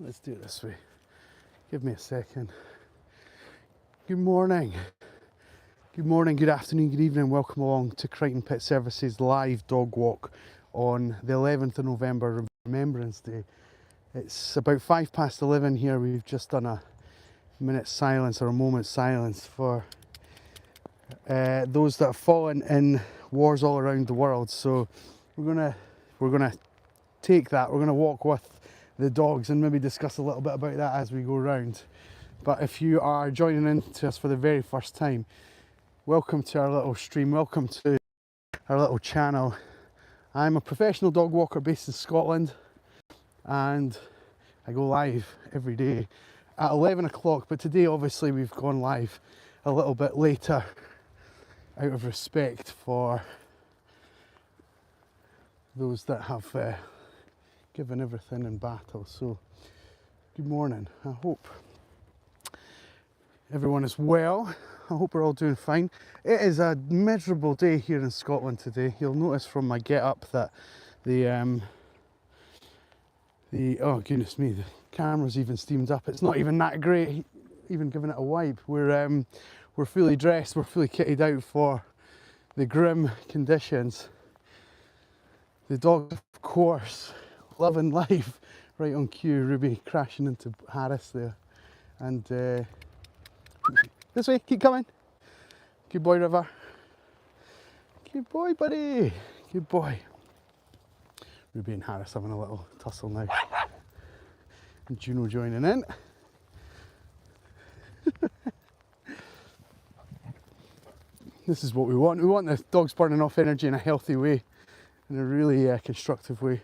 Let's do it this way. Give me a second. Good morning. Good morning, good afternoon, good evening. Welcome along to Crighton Pet Services live dog walk on the 11th of November, Remembrance Day. It's about 11:05 here. We've just done a minute's silence or a moment's silence for those that have fallen in wars all around the world. So we're gonna take that. We're gonna walk with the dogs and maybe discuss a little bit about that as we go round. But if you are joining in to us for the very first time, welcome to our little stream, welcome to our little channel. I'm a professional dog walker based in Scotland and I go live every day at 11 o'clock, but today obviously we've gone live a little bit later out of respect for those that have given everything in battle. So good morning. I hope everyone is well. I hope we're all doing fine. It is a miserable day here in Scotland today. You'll notice from my get up that the oh goodness me, the camera's even steamed up. It's not even that great, even giving it a wipe. We're fully dressed, we're fully kitted out for the grim conditions. The dog, of course, loving life, right on cue. Ruby crashing into Harris there, and this way, keep coming. Good boy, River. Good boy, buddy. Good boy. Ruby and Harris having a little tussle now. And Juno joining in. This is what we want. We want the dogs burning off energy in a healthy way, in a really constructive way.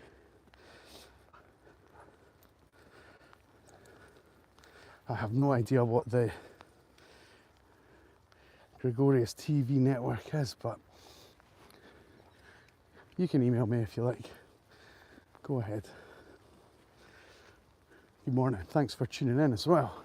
I have no idea what the Gregorious TV network is, but you can email me if you like. Go ahead. Good morning. Thanks for tuning in as well.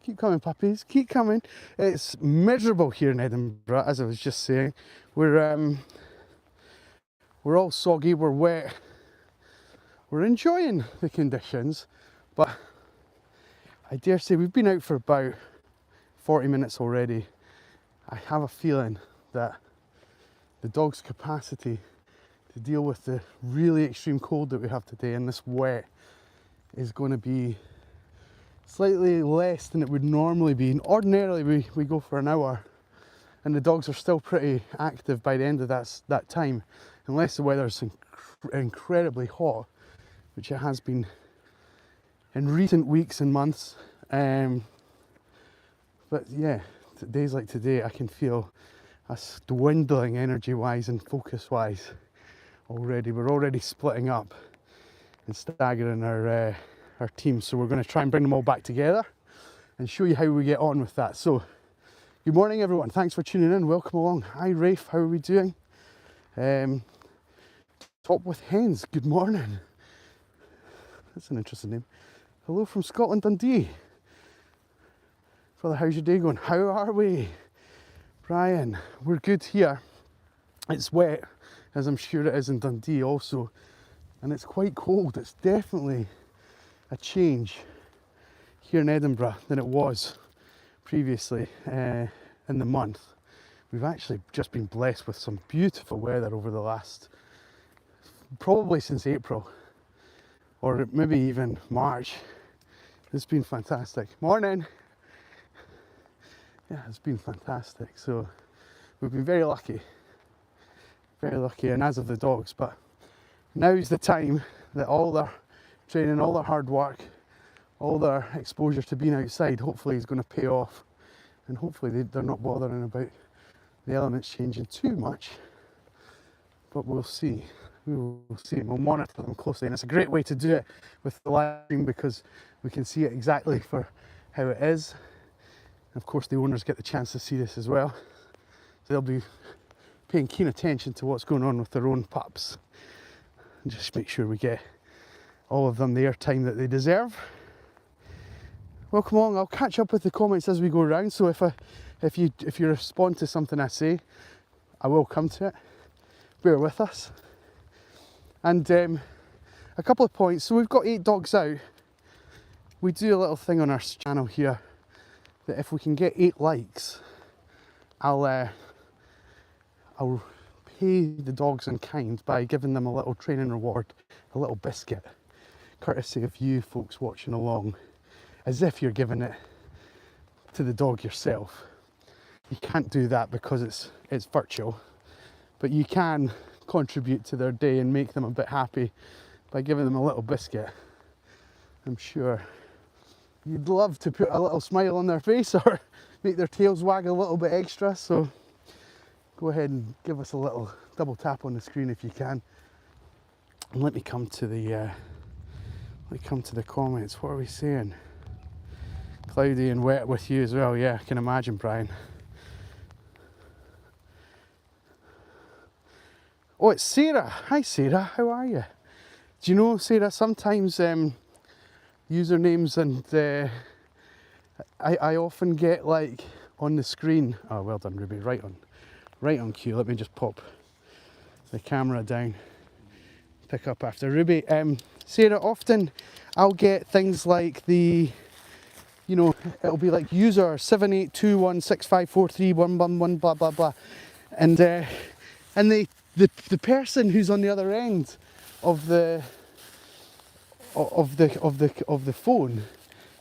Keep coming, puppies. Keep coming. It's miserable here in Edinburgh, as I was just saying. We're all soggy. We're wet. We're enjoying the conditions, but I dare say we've been out for about 40 minutes already. I have a feeling that the dog's capacity to deal with the really extreme cold that we have today and this wet is going to be slightly less than it would normally be. And ordinarily we go for an hour and the dogs are still pretty active by the end of that time, unless the weather's incredibly hot, which it has been in recent weeks and months. But yeah, days like today I can feel us dwindling energy wise and focus wise already. We're already splitting up and staggering our team, so we're going to try and bring them all back together and show you how we get on with that. So good morning everyone, thanks for tuning in, welcome along. Hi Rafe, how are we doing? Top with Hens, good morning. That's an interesting name. Hello from Scotland, Dundee. Brother, how's your day going? How are we? Brian, we're good here. It's wet, as I'm sure it is in Dundee also, and it's quite cold. It's definitely a change here in Edinburgh than it was previously in the month. We've actually just been blessed with some beautiful weather over the last, probably since April, or maybe even March. It's been fantastic. Morning. Yeah, it's been fantastic. So we've been very lucky, and as of the dogs. But now's the time that all their training, all their hard work, all their exposure to being outside hopefully is going to pay off, and hopefully they're not bothering about the elements changing too much. But we'll see. We will see. We'll monitor them closely, and it's a great way to do it with the live stream because we can see it exactly for how it is. And of course the owners get the chance to see this as well, so they'll be paying keen attention to what's going on with their own pups and just make sure we get all of them the airtime that they deserve. Welcome along. I'll catch up with the comments as we go around, so if you respond to something I say, I will come to it. Bear with us. And a couple of points. So we've got 8 dogs out. We do a little thing on our channel here that if we can get 8 likes, I'll pay the dogs in kind by giving them a little training reward, a little biscuit, courtesy of you folks watching along, as if you're giving it to the dog yourself. You can't do that because it's virtual, but you can contribute to their day and make them a bit happy by giving them a little biscuit. I'm sure you'd love to put a little smile on their face or make their tails wag a little bit extra, so go ahead and give us a little double tap on the screen if you can. And let me come to the comments. What are we saying? Cloudy and wet with you as well. Yeah, I can imagine, Brian. Oh, it's Sarah. Hi, Sarah. How are you? Do you know, Sarah, sometimes usernames and I often get like on the screen. Oh, well done, Ruby. Right on cue. Let me just pop the camera down. Pick up after Ruby. Sarah, often I'll get things like the, you know, it'll be like user 7821654311 blah blah blah, and the person who's on the other end of the phone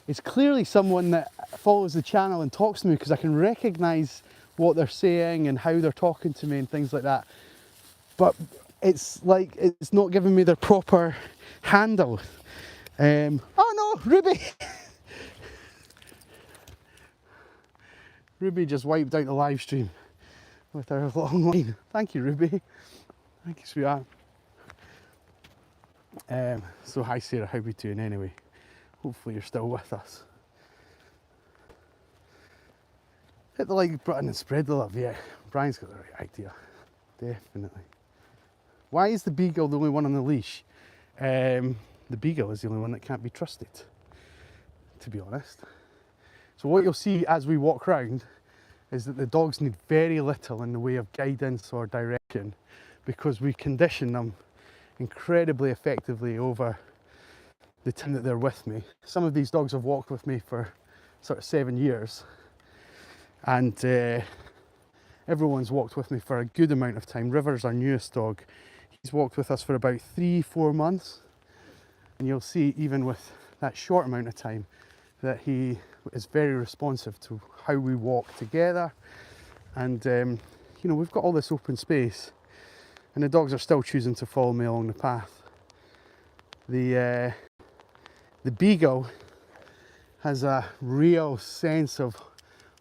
is clearly someone that follows the channel and talks to me, because I can recognise what they're saying and how they're talking to me and things like that. But it's like it's not giving me their proper handle. Oh no, Ruby! Ruby just wiped out the live stream with her long line. Thank you, Ruby. Thank you, sweetheart. So hi Sarah, how we doing anyway? Hopefully you're still with us. Hit the like button and spread the love. Yeah, Brian's got the right idea. Definitely. Why is the beagle the only one on the leash? The beagle is the only one that can't be trusted, to be honest. So what you'll see as we walk round is that the dogs need very little in the way of guidance or direction, because we condition them incredibly effectively over the time that they're with me. Some of these dogs have walked with me for sort of 7 years, and everyone's walked with me for a good amount of time. River's our newest dog. He's walked with us for about 3-4 months, and you'll see even with that short amount of time that he is very responsive to how we walk together. And you know, we've got all this open space and the dogs are still choosing to follow me along the path. The beagle has a real sense of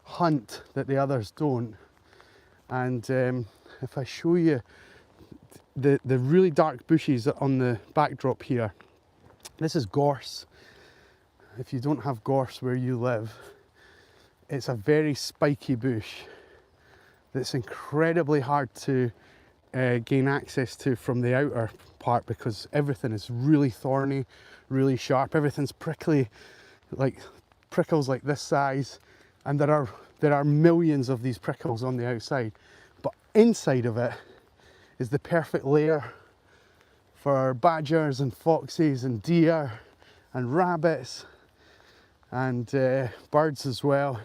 hunt that the others don't. And if I show you the really dark bushes on the backdrop here, this is gorse. If you don't have gorse where you live, it's a very spiky bush that's incredibly hard to gain access to from the outer part, because everything is really thorny, really sharp, everything's prickly, like prickles like this size, and there are millions of these prickles on the outside, but inside of it is the perfect lair for badgers and foxes and deer and rabbits and birds as well.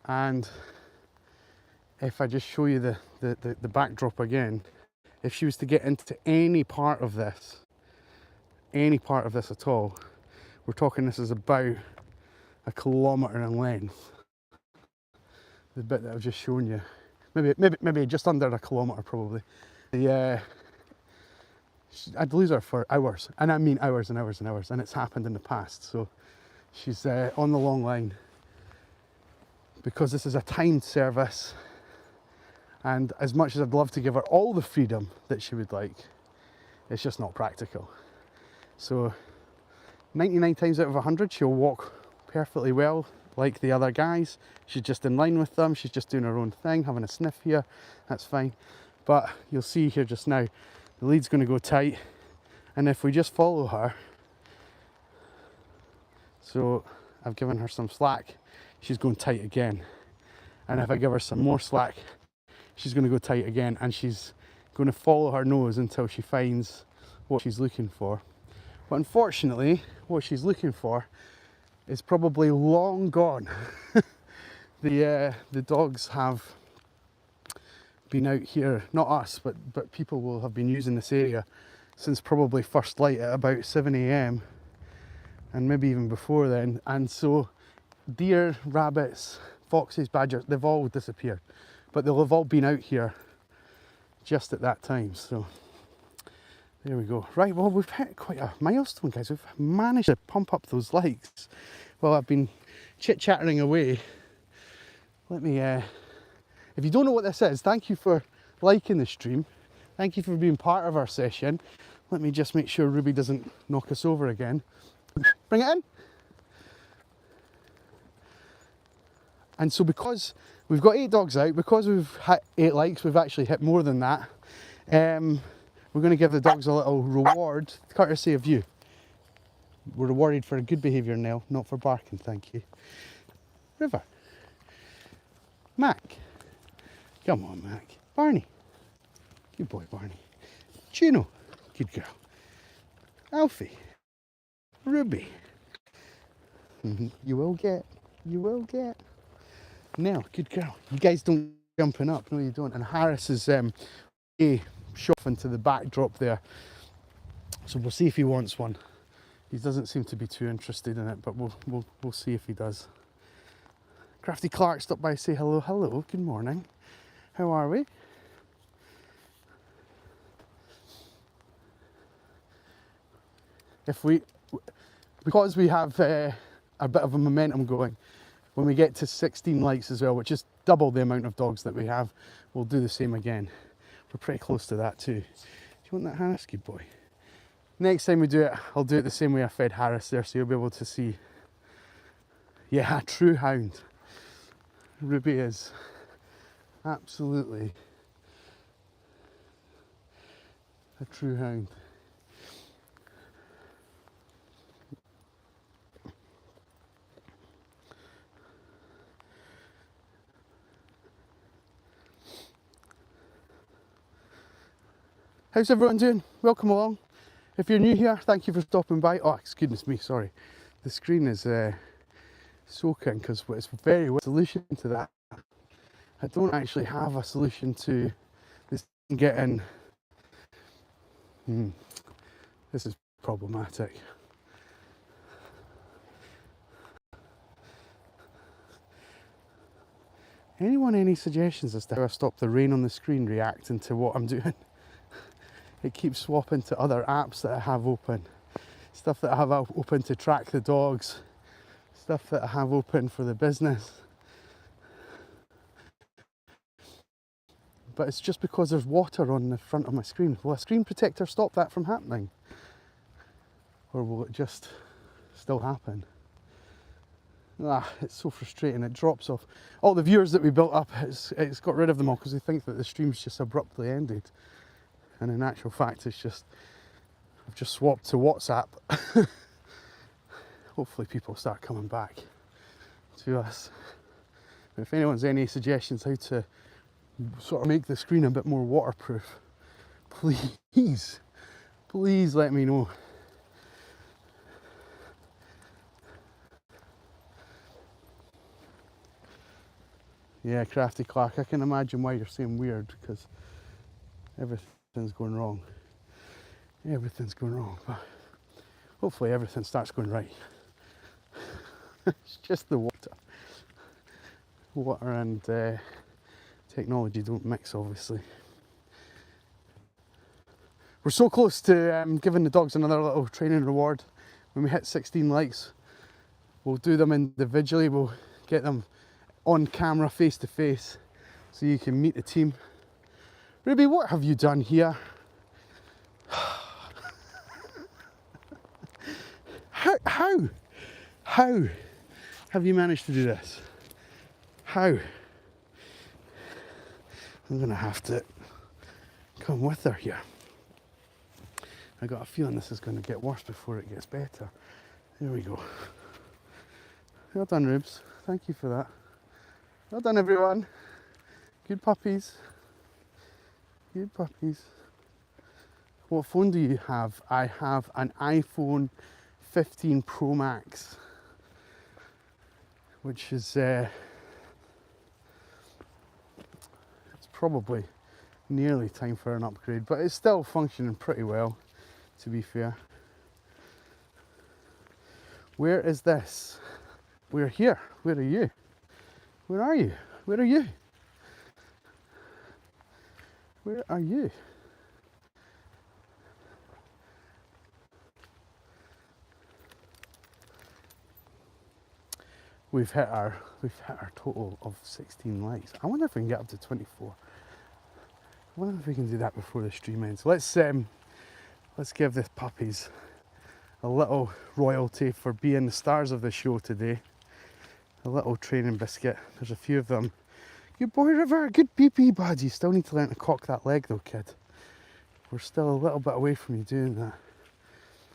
And if I just show you the backdrop again, if she was to get into any part of this at all, we're talking this is about 1 kilometre in length. The bit that I've just shown you, maybe just under 1 kilometre probably. I'd lose her for hours, and I mean hours and hours and hours, and it's happened in the past. So she's on the long line, because this is a timed service, and as much as I'd love to give her all the freedom that she would like, it's just not practical. So 99 times out of 100 she'll walk perfectly well like the other guys. She's just in line with them, she's just doing her own thing, having a sniff here, that's fine. But you'll see here just now, the lead's going to go tight, and if we just follow her, so I've given her some slack, she's going tight again, and if I give her some more slack, she's going to go tight again, and she's going to follow her nose until she finds what she's looking for. But unfortunately, what she's looking for is probably long gone. The dogs have been out here, not us, but people will have been using this area since probably first light at about 7 AM, and maybe even before then. And so deer, rabbits, foxes, badgers, they've all disappeared, but they'll have all been out here just at that time. So there we go. Right, well, we've hit quite a milestone, guys. We've managed to pump up those likes while I've been chit-chattering away. Let me, if you don't know what this is, thank you for liking the stream. Thank you for being part of our session. Let me just make sure Ruby doesn't knock us over again. Bring it in. And so because we've got 8 dogs out, because we've hit 8 likes, we've actually hit more than that. We're going to give the dogs a little reward, courtesy of you. We're rewarded for good behaviour, Nell, not for barking, thank you. River. Mac. Come on, Mac. Barney. Good boy, Barney. Juno. Good girl. Alfie. Ruby. You will get. You will get. Nell. Good girl. You guys don't jumping up. No, you don't. And Harris is shot into the backdrop there. So we'll see if he wants one. He doesn't seem to be too interested in it, but we'll see if he does. Crafty Clark stopped by to say hello. Hello, good morning. How are we? Because we have a bit of a momentum going, when we get to 16 likes as well, which is double the amount of dogs that we have, we'll do the same again. We're pretty close to that too. Do you want that, Harris? Good boy. Next time we do it, I'll do it the same way I fed Harris there, so you'll be able to see. Yeah, a true hound. Ruby is absolutely a true hound. How's everyone doing? Welcome along. If you're new here, thank you for stopping by. Oh, goodness me, sorry. The screen is soaking because it's very well. Solution to that. I don't actually have a solution to this getting. This is problematic. Anyone any suggestions as to how I stop the rain on the screen reacting to what I'm doing? It keeps swapping to other apps that I have open. Stuff that I have open to track the dogs. Stuff that I have open for the business. But it's just because there's water on the front of my screen. Will a screen protector stop that from happening? Or will it just still happen? It's so frustrating. It drops off. All the viewers that we built up, it's got rid of them all because they think that the stream's just abruptly ended. And in actual fact, it's just, I've just swapped to WhatsApp. Hopefully people start coming back to us. If anyone's any suggestions how to sort of make the screen a bit more waterproof, please let me know. Yeah, Crafty Clark, I can imagine why you're saying weird, because everything's going wrong. Everything's going wrong, but hopefully everything starts going right. It's just the water. Water and technology don't mix, obviously. We're so close to giving the dogs another little training reward. When we hit 16 likes, we'll do them individually. We'll get them on camera, face to face, so you can meet the team. Ruby, what have you done here? How have you managed to do this? How? I'm gonna have to come with her here. I got a feeling this is gonna get worse before it gets better. There we go. Well done, Rubes. Thank you for that. Well done, everyone. Good puppies. Good puppies. What phone do you have? I have an iPhone 15 Pro Max, which is it's probably nearly time for an upgrade, but it's still functioning pretty well, to be fair. Where is this? We're here. Where are you? Where are you? Where are you? Where are you? We've hit our total of 16 likes. I wonder if we can get up to 24. I wonder if we can do that before the stream ends. Let's give the puppies a little royalty for being the stars of the show today. A little training biscuit. There's a few of them. Good boy, River. Good pee-pee, bud. You still need to learn to cock that leg though, kid. We're still a little bit away from you doing that.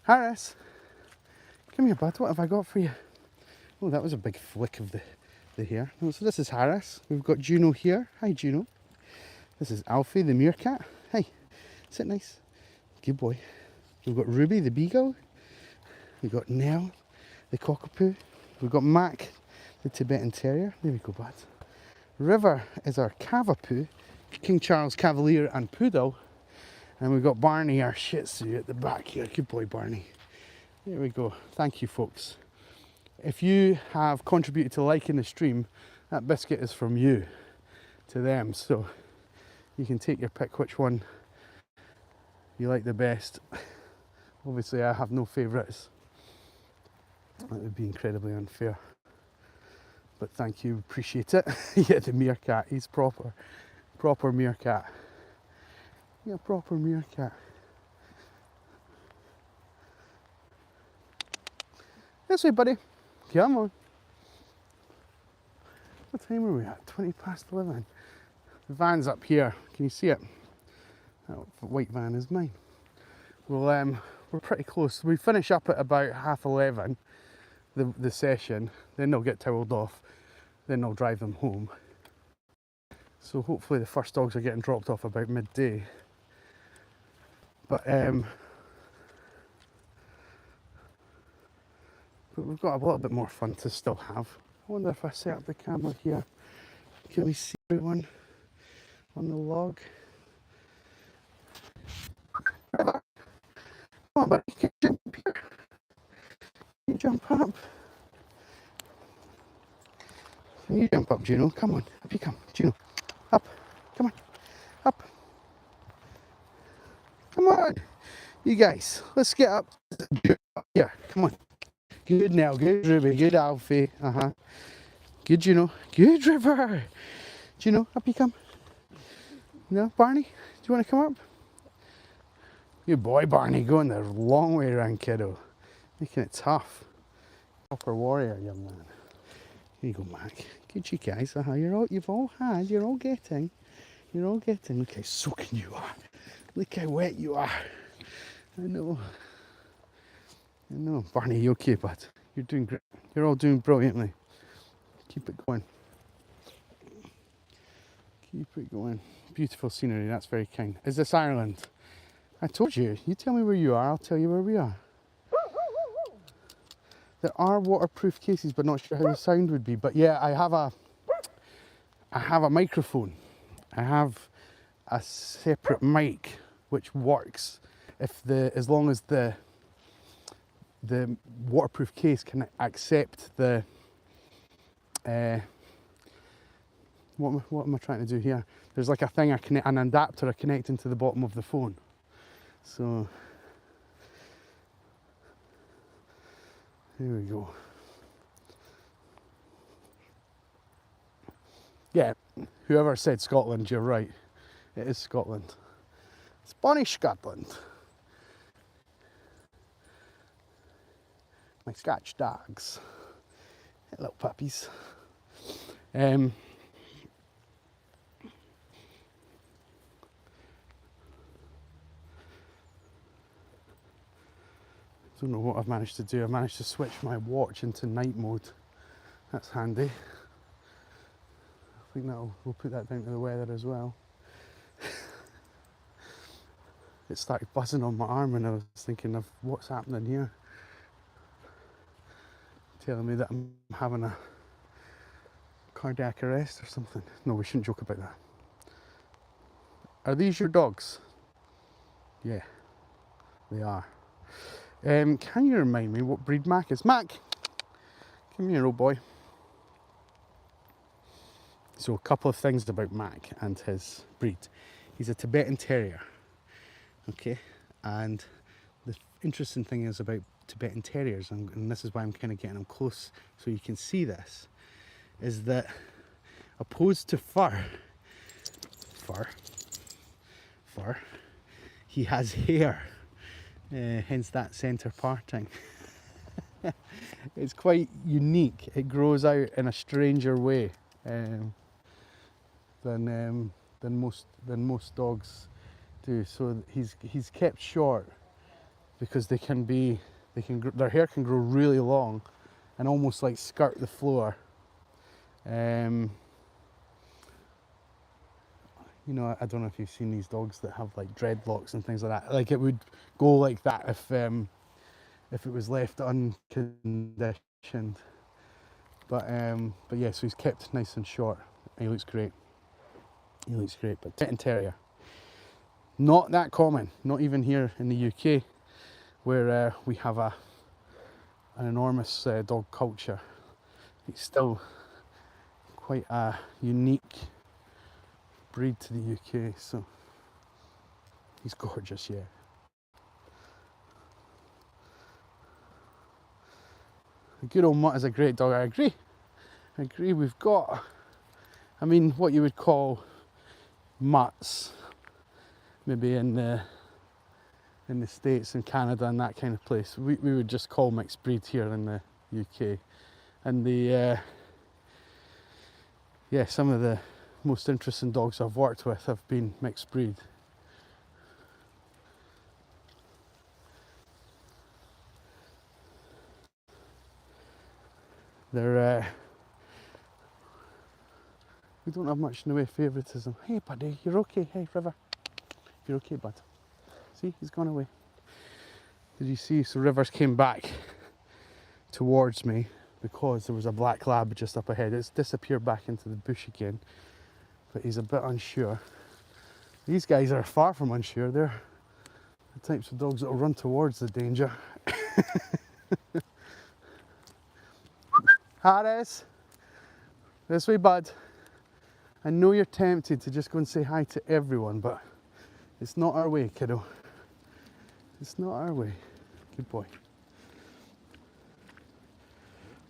Harris, come here, bud. What have I got for you? Oh, that was a big flick of the hair. Oh, so this is Harris. We've got Juno here. Hi, Juno. This is Alfie, the meerkat. Hi. Sit nice. Good boy. We've got Ruby, the beagle. We've got Nell, the cockapoo. We've got Mac, the Tibetan terrier. There we go, bud. River is our cavapoo, King Charles Cavalier and Poodle. And we've got Barney, our Shih Tzu, at the back here. Good boy, Barney. There we go. Thank you, folks. If you have contributed to liking the stream, that biscuit is from you to them. So you can take your pick which one you like the best. Obviously, I have no favourites. That would be incredibly unfair. But thank you, appreciate it. Yeah, the meerkat, he's proper meerkat. Yeah, proper meerkat. This way, buddy. Come on. What time are we at? 20 past 11. The van's up here. Can you see it? That white van is mine. Well, we're pretty close. We finish up at about 11:30, the session. Then they'll get towelled off. Then I'll drive them home. So hopefully the first dogs are getting dropped off about midday. But we've got a little bit more fun to still have. I wonder if I set up the camera here, can we see everyone on the log? Come on, buddy, can you jump up here? Can you jump up? Can you jump up, Juno? Come on, up you come, Juno. Up, come on, up. Come on, you guys, let's get up. Here, come on. Good now, good Ruby, good Alfie, Good Juno, good River. Juno, up you come. No, Barney, do you want to come up? Good boy, Barney, going the long way around, kiddo. Making it tough. Proper warrior, young man. Here you go, Mac. Good you guys, you're all getting. Look how soaking you are. Look how wet you are. I know. Barney, you okay, bud? You're doing great. You're all doing brilliantly. Keep it going. Keep it going. Beautiful scenery, that's very kind. Is this Ireland? I told you. You tell me where you are, I'll tell you where we are. There are waterproof cases, but not sure how the sound would be. But yeah, I have a microphone. I have a separate mic which works as long as the waterproof case can accept the what am I trying to do here? There's like a thing an adapter I connect into the bottom of the phone. So here we go. Yeah, whoever said Scotland, you're right. It is Scotland. It's bonny Scotland. My Scotch dogs. Little puppies. Don't know what I've managed to do. I've managed to switch my watch into night mode. That's handy. I think we'll put that down to the weather as well. it started buzzing on my arm, and I was thinking of what's happening here. Telling me that I'm having a cardiac arrest or something. No, we shouldn't joke about that. Are these your dogs? Yeah, they are. Can you remind me what breed Mac is? Mac, come here, old boy. So a couple of things about Mac and his breed. He's a Tibetan Terrier, okay? And the interesting thing is about Tibetan Terriers, and this is why I'm kind of getting him close so you can see this, is that opposed to fur, he has hair, hence that centre parting. It's quite unique. It grows out in a stranger way than most dogs do. So he's kept short because their hair can grow really long and almost like skirt the floor. You know, I don't know if you've seen these dogs that have like dreadlocks and things like that. Like it would go like that if it was left unconditioned. But yeah, so he's kept nice and short. He looks great. He looks great. But Tibetan Terrier, not that common. Not even here in the UK, where we have an enormous dog culture. It's still quite a unique breed to the UK. So he's gorgeous, yeah. A good old mutt is a great dog. I agree. We've got, I mean, what you would call mutts, maybe in the States and Canada and that kind of place. We would just call mixed breed here in the UK. And yeah, some of the most interesting dogs I've worked with have been mixed breed. They're we don't have much in the way of favouritism. Hey buddy, you're okay. Hey River, you're okay, bud. See, he's gone away. Did you see? So Rivers came back towards me because there was a black lab just up ahead. It's disappeared back into the bush again, but he's a bit unsure. These guys are far from unsure. They're the types of dogs that will run towards the danger. Harris, this way, bud. I know you're tempted to just go and say hi to everyone, but it's not our way, kiddo. It's not our way. Good boy.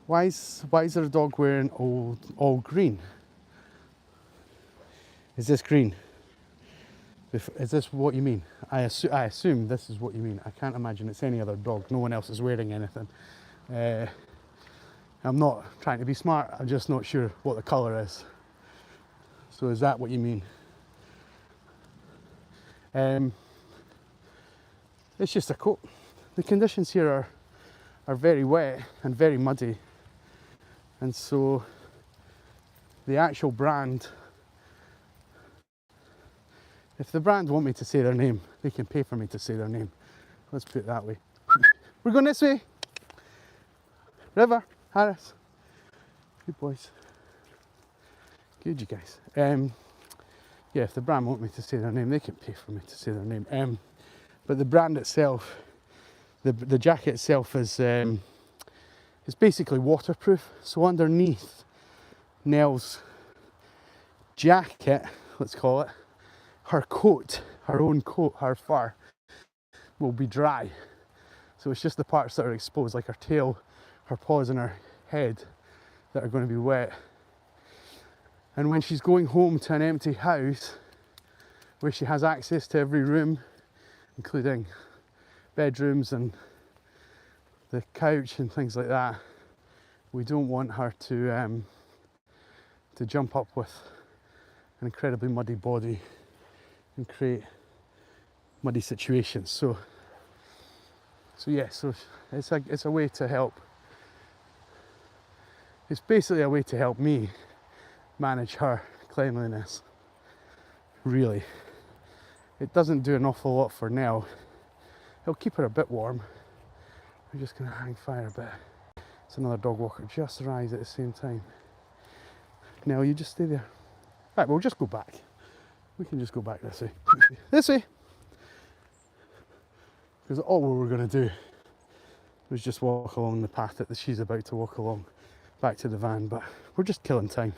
Why is there a dog wearing all green? Is this green? Is this what you mean? I assume this is what you mean. I can't imagine it's any other dog. No one else is wearing anything. I'm not trying to be smart. I'm just not sure what the colour is. So is that what you mean? It's just a coat. The conditions here are very wet and very muddy, and so the actual brand, if the brand want me to say their name, they can pay for me to say their name. Let's put it that way. We're going this way. River, Harris. Good boys. Good, you guys. Yeah, if the brand want me to say their name, they can pay for me to say their name. But the brand itself, the jacket itself is basically waterproof. So underneath Nell's jacket, let's call it, her coat, her own coat, her fur, will be dry. So it's just the parts that are exposed, like her tail, her paws and her head, that are going to be wet. And when she's going home to an empty house, where she has access to every room, including bedrooms and the couch and things like that, we don't want her to jump up with an incredibly muddy body and create muddy situations. So yeah, so it's a way to help. It's basically a way to help me manage her cleanliness, really. it doesn't do an awful lot for Nell. It'll keep her a bit warm. We're just going to hang fire a bit. It's another dog walker just arrived at the same time. Nell, you just stay there. Right, we'll just go back. We can just go back this way. This way! Because all we were going to do was just walk along the path that she's about to walk along back to the van, but we're just killing time.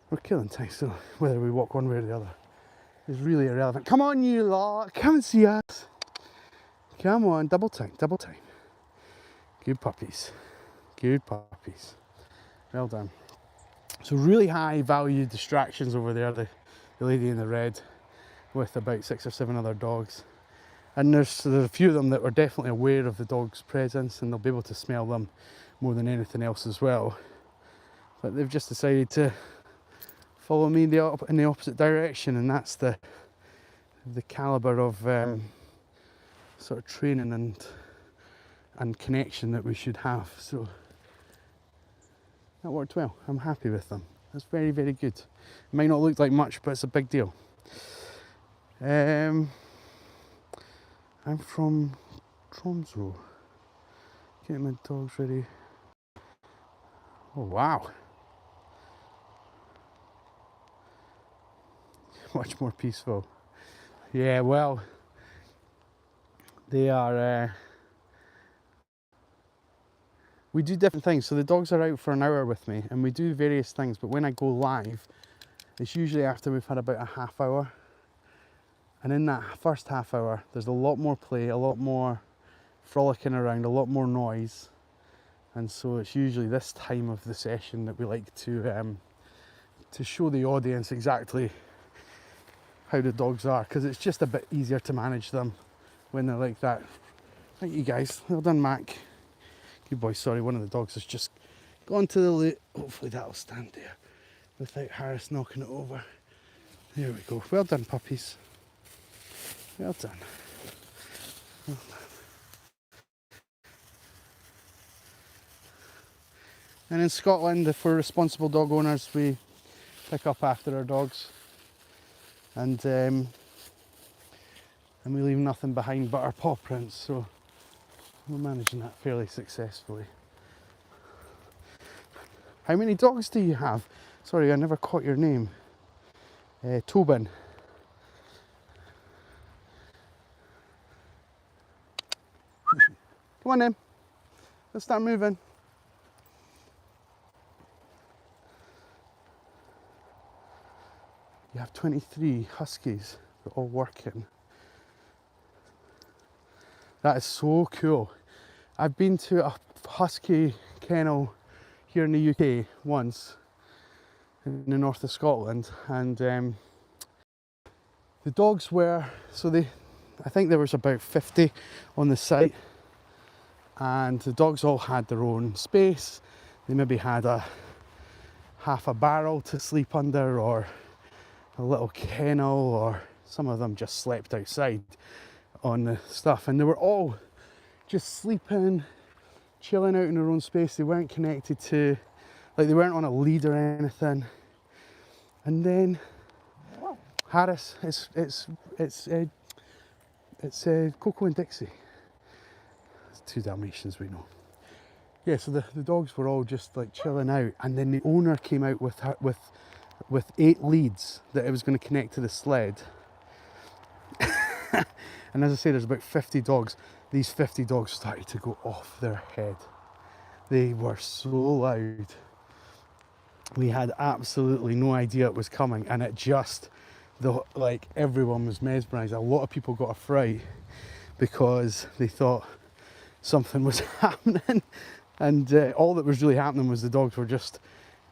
We're killing time, so whether we walk one way or the other is really irrelevant. Come on, you lot, come and see us. Come on, double time, double time. Good puppies, good puppies. Well done. So really high value distractions over there, the lady in the red with about 6 or 7 other dogs. And there's a few of them that were definitely aware of the dog's presence, and they'll be able to smell them more than anything else as well. But they've just decided to follow me in the opposite direction, and that's the calibre of sort of training and connection that we should have. So that worked well. I'm happy with them. That's very, very good. It might not look like much, but it's a big deal. I'm from Tromsø. Getting my dogs ready. Oh wow. Much more peaceful. Yeah, well, they are, we do different things. So the dogs are out for an hour with me and we do various things, but when I go live, it's usually after we've had about a half hour. And in that first half hour, there's a lot more play, a lot more frolicking around, a lot more noise. And so it's usually this time of the session that we like to show the audience exactly how the dogs are, because it's just a bit easier to manage them when they're like that. Thank you guys. Well done, Mac. Good boy. Sorry, one of the dogs has just gone to the loo. Hopefully that'll stand there without Harris knocking it over. There we go. Well done, puppies. Well done. Well done. And in Scotland, if we're responsible dog owners, we pick up after our dogs, and we leave nothing behind but our paw prints. So we're managing that fairly successfully. How many dogs do you have? Sorry, I never caught your name. Tobin. Come on then, let's start moving. You have 23 huskies, they're all working. That is so cool. I've been to a husky kennel here in the UK once, in the north of Scotland, and the dogs were, I think there was about 50 on the site, and the dogs all had their own space. They maybe had half a barrel to sleep under, or a little kennel, or some of them just slept outside on the stuff, and they were all just sleeping, chilling out in their own space. They weren't connected to, like, they weren't on a lead or anything. And then Harris, it's Coco and Dixie. It's 2 Dalmatians, we know. Yeah, so the dogs were all just like chilling out, and then the owner came out with 8 leads that it was going to connect to the sled. And as I say, there's about 50 dogs. These 50 dogs started to go off their head. They were so loud. We had absolutely no idea it was coming, and it just, like, everyone was mesmerised. A lot of people got a fright because they thought something was happening, and all that was really happening was the dogs were just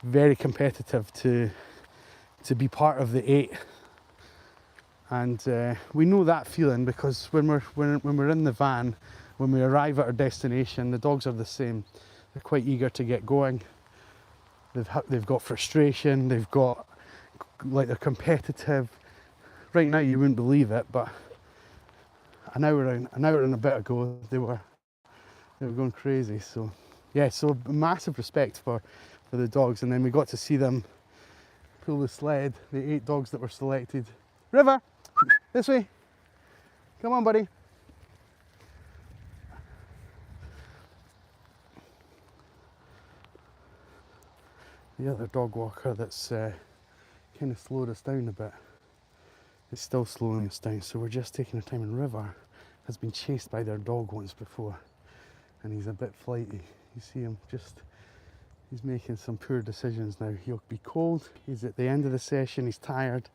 very competitive to be part of the 8. And we know that feeling because when we're in the van, when we arrive at our destination, the dogs are the same. They're quite eager to get going. They've got frustration. They've got, like, they're competitive. Right now, you wouldn't believe it, but an hour and a bit ago, they were going crazy. So yeah, so massive respect for the dogs. And then we got to see them pull the sled. The 8 dogs that were selected. River. This way. Come on, buddy. The other dog walker that's kind of slowed us down a bit is still slowing us down, so we're just taking our time. And River has been chased by their dog once before, and he's a bit flighty. You see him he's making some poor decisions now. He'll be cold, he's at the end of the session, he's tired.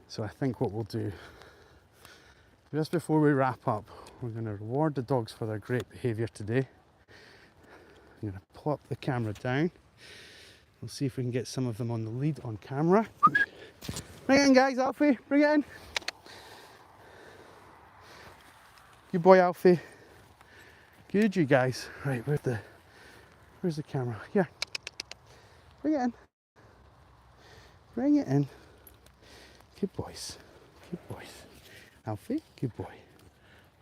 So I think what we'll do, just before we wrap up, we're going to reward the dogs for their great behaviour today. I'm going to plop the camera down. We'll see if we can get some of them on the lead on camera. Bring it in, guys. Alfie, bring it in. Good boy, Alfie. Good, you guys. Right, where's the camera? Here. Bring it in. Bring it in. Good boys. Good boys. Alfie, good boy.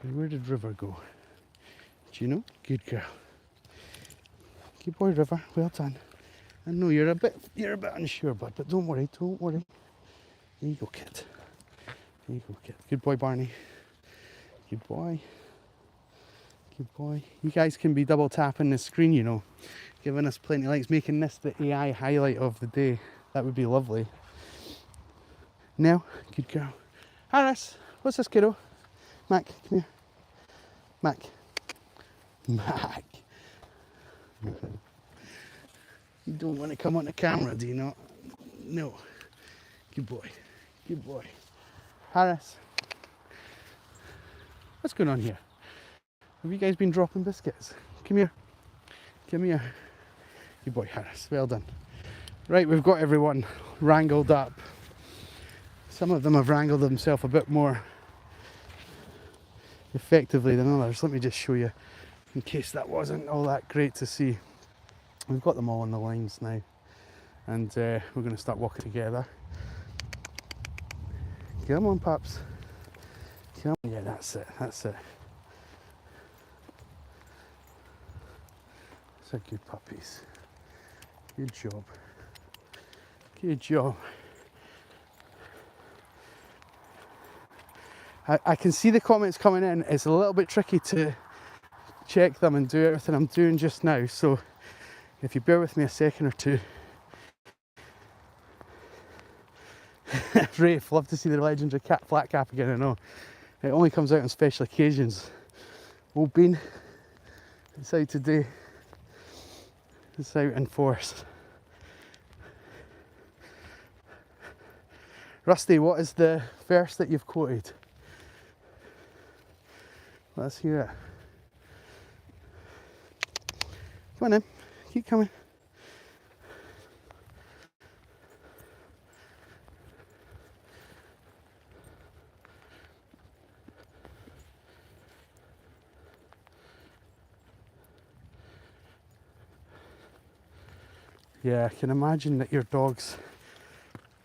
And where did River go? Do you know? Good girl. Good boy, River. Well done. I know you're a bit unsure, bud, but don't worry, don't worry. There you go, kid. There you go, kid. Good boy, Barney. Good boy. Good boy. You guys can be double tapping the screen, you know, giving us plenty of likes, making this the AI highlight of the day. That would be lovely. Now, good girl. Harris, what's this, kiddo? Mac, come here. Mac. Mac. You don't want to come on the camera, do you not? No. Good boy. Good boy. Harris. What's going on here? Have you guys been dropping biscuits? Come here. Come here. Good boy, Harris. Well done. Right, we've got everyone wrangled up. Some of them have wrangled themselves a bit more effectively than others. Let me just show you, in case that wasn't all that great to see. We've got them all on the lines now, and we're going to start walking together. Come on, pups. Come on. Yeah, that's it. That's it. Those are good puppies. Good job. Good job. I can see the comments coming in. It's a little bit tricky to check them and do everything I'm doing just now, so if you bear with me a second or two. Rafe, love to see the legendary flat cap again. I know it only comes out on special occasions. Old Bean, it's out today. It's out in force. Rusty, what is the verse that you've quoted? Let's hear it. Come on in, keep coming. Yeah, I can imagine that your dogs,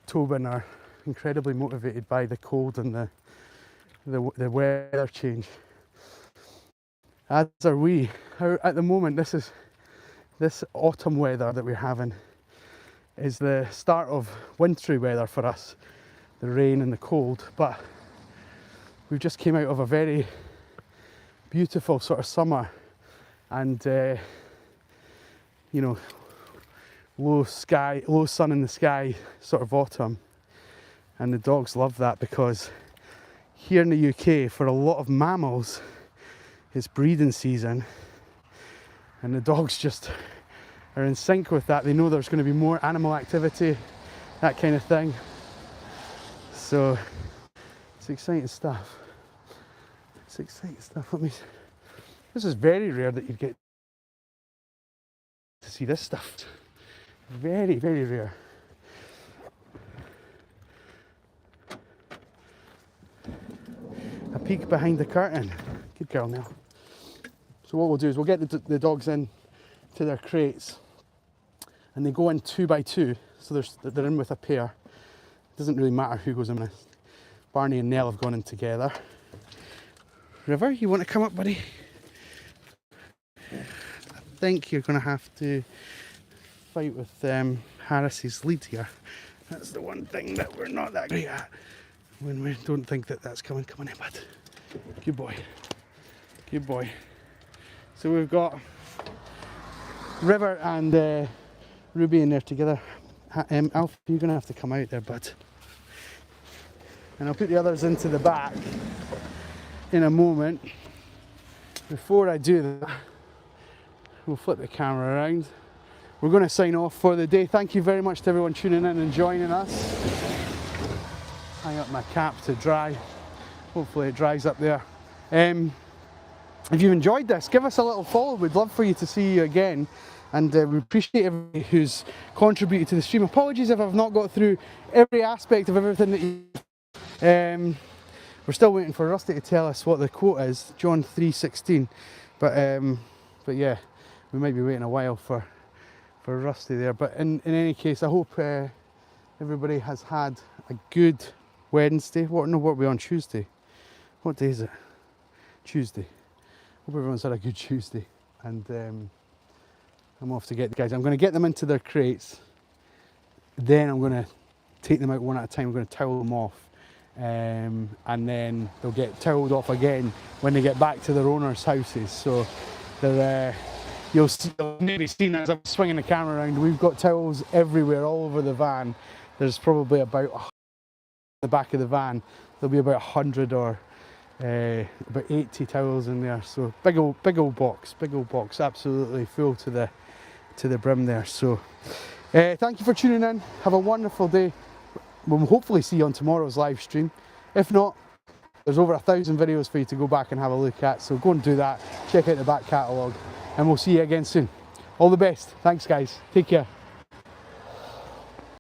Tobin, are incredibly motivated by the cold and the weather change. As are we. At the moment, this autumn weather that we're having is the start of wintry weather for us, the rain and the cold, but we've just came out of a very beautiful sort of summer, and you know, low sun in the sky sort of autumn, and the dogs love that, because here in the UK, for a lot of mammals, it's breeding season, and the dogs just are in sync with that. They know there's going to be more animal activity, that kind of thing. So it's exciting stuff. It's exciting stuff. This is very rare that you get to see this stuff. Very, very rare. A peek behind the curtain. Good girl, now. So what we'll do is we'll get the dogs in to their crates, and they go in 2 by 2, so they're in with a pair. It doesn't really matter who goes in with. Barney and Nell have gone in together. River, you want to come up, buddy? I think you're going to have to fight with Harris's lead here. That's the one thing that we're not that great at. when we don't think that that's coming. Come on in, bud. Good boy. Good boy. So we've got River and Ruby in there together. Alfie, you're going to have to come out there, bud. And I'll put the others into the back in a moment. Before I do that, we'll flip the camera around. We're going to sign off for the day. Thank you very much to everyone tuning in and joining us. Hang up my cap to dry. Hopefully it dries up there. If you've enjoyed this, give us a little follow. We'd love for you to see you again. And we appreciate everybody who's contributed to the stream. Apologies if I've not got through every aspect of everything that you... we're still waiting for Rusty to tell us what the quote is, John 3:16. But yeah, we might be waiting a while for Rusty there. But in any case, I hope everybody has had a good Wednesday. What are we on, Tuesday? What day is it? Tuesday. Hope everyone's had a good Tuesday. And I'm off to get the guys. I'm going to get them into their crates. Then I'm going to take them out one at a time. I'm going to towel them off. And then they'll get toweled off again when they get back to their owners' houses. So they're, you'll maybe seen as I'm swinging the camera around, we've got towels everywhere, all over the van. There's probably about the back of the van. There'll be about 100 or about 80 towels in there. So big old box, absolutely full to the brim there. So thank you for tuning in. Have a wonderful day. We'll hopefully see you on tomorrow's live stream. If not, there's over 1,000 videos for you to go back and have a look at. So go and do that. Check out the back catalogue, and we'll see you again soon. All the best. Thanks, guys. Take care.